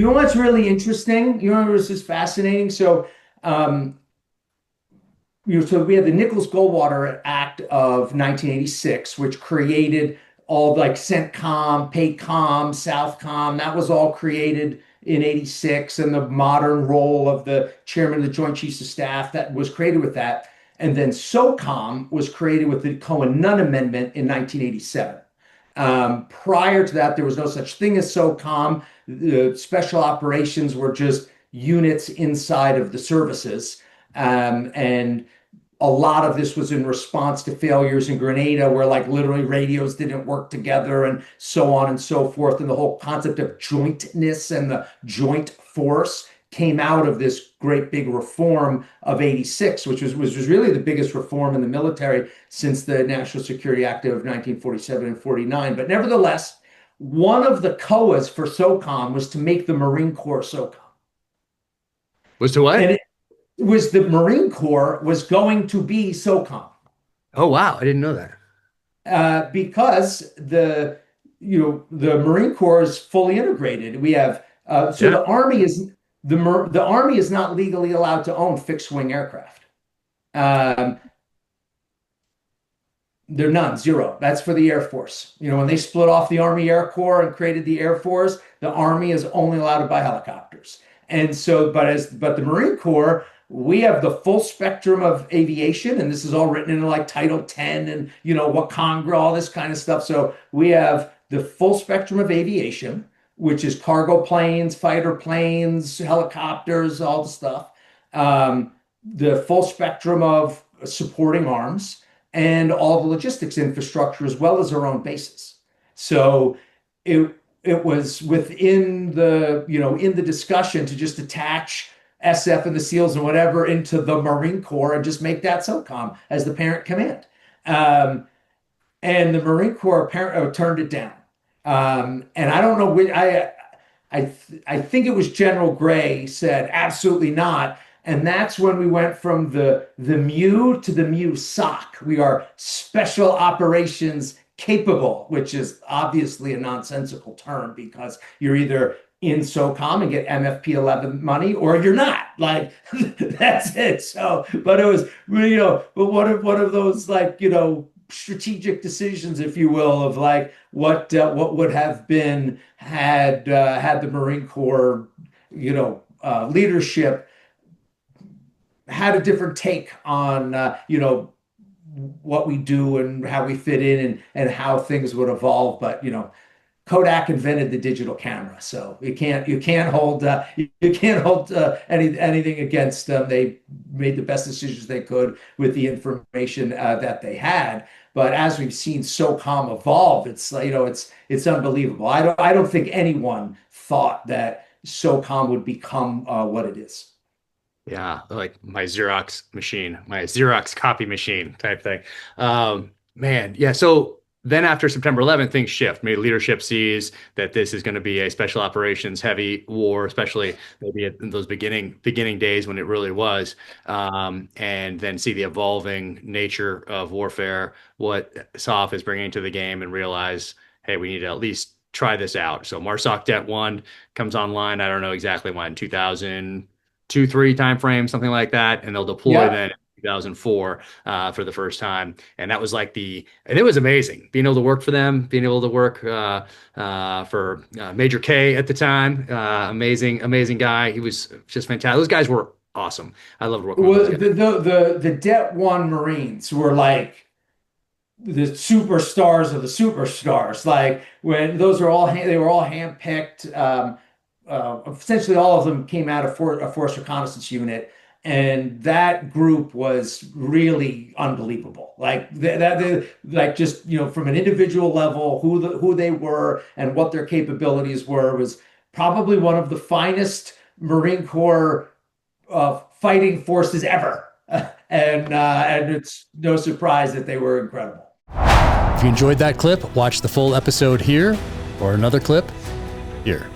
know what's really interesting? You know what was just fascinating? Um, so we had the Nichols-Goldwater Act of 1986, which created all like CENTCOM, PACOM, SouthCom. That was all created in 86, and the modern role of the chairman of the Joint Chiefs of Staff that was created with that. And then SOCOM was created with the Cohen-Nunn Amendment in 1987. Prior to that, there was no such thing as SOCOM. The special operations were just units inside of the services. And a lot of this was in response to failures in Grenada, where like literally radios didn't work together and so on and so forth. And the whole concept of jointness and the joint force came out of this great big reform of 86, which was really the biggest reform in the military since the National Security Act of 1947 and 49. But nevertheless, one of the COAs for SOCOM was to make the Marine Corps SOCOM. Was to And what? it was the Marine Corps was going to be SOCOM, Oh, wow. I didn't know that. because the Marine Corps is fully integrated. We have so Yeah. the Army is not legally allowed to own fixed wing aircraft. Um, they're none, zero. That's for the Air Force. When they split off the Army Air Corps and created the Air Force, the Army is only allowed to buy helicopters. And so, but the Marine Corps, we have the full spectrum of aviation, and this is all written in like Title 10 and what Congress, all this kind of stuff. So we have the full spectrum of aviation, which is cargo planes, fighter planes, helicopters, all the stuff. The full spectrum of supporting arms and all the logistics infrastructure as well as our own bases. So it was within the discussion to just attach SF and the SEALs and whatever into the Marine Corps and just make that SOCOM as the parent command. Um, and the Marine Corps turned it down. And I don't know which I think it was General Gray said absolutely not. And that's when we went from the MEU to the MEU-SOC. We are Special Operations Capable, which is obviously a nonsensical term because you're either in SOCOM and get MFP 11 money, or you're not. Like that's it. So, but it was but one of those like strategic decisions, if you will, of like what would have been had the Marine Corps leadership had a different take on what we do and how we fit in and how things would evolve. But Kodak invented the digital camera, so you can't hold anything against them. They made the best decisions they could with the information that they had. But as we've seen SOCOM evolve, it's it's unbelievable. I don't think anyone thought that SOCOM would become what it is. Yeah, like my Xerox machine, my Xerox copy machine type thing. Man, yeah. So then after September 11th, things shift. Maybe leadership sees that this is going to be a special operations heavy war, especially maybe in those beginning days when it really was, and then see the evolving nature of warfare, what SOF is bringing to the game, and realize, hey, we need to at least try this out. So MARSOC Det 1 comes online. I don't know exactly when, 2002, 3 timeframe, something like that, and they'll deploy Yeah. then in 2004 for the first time. And that was and it was amazing being able to work for them, being able to work for Major K at the time. Amazing guy. He was just fantastic. Those guys were awesome. I loved working with Well, those guys. the Det 1 Marines were like the superstars of the superstars. Like when those are all they were all handpicked. Essentially, all of them came out of a force reconnaissance unit, and that group was really unbelievable. Like like just from an individual level, who they were and what their capabilities were was probably one of the finest Marine Corps fighting forces ever. And it's no surprise that they were incredible. If you enjoyed that clip, watch the full episode here or another clip here.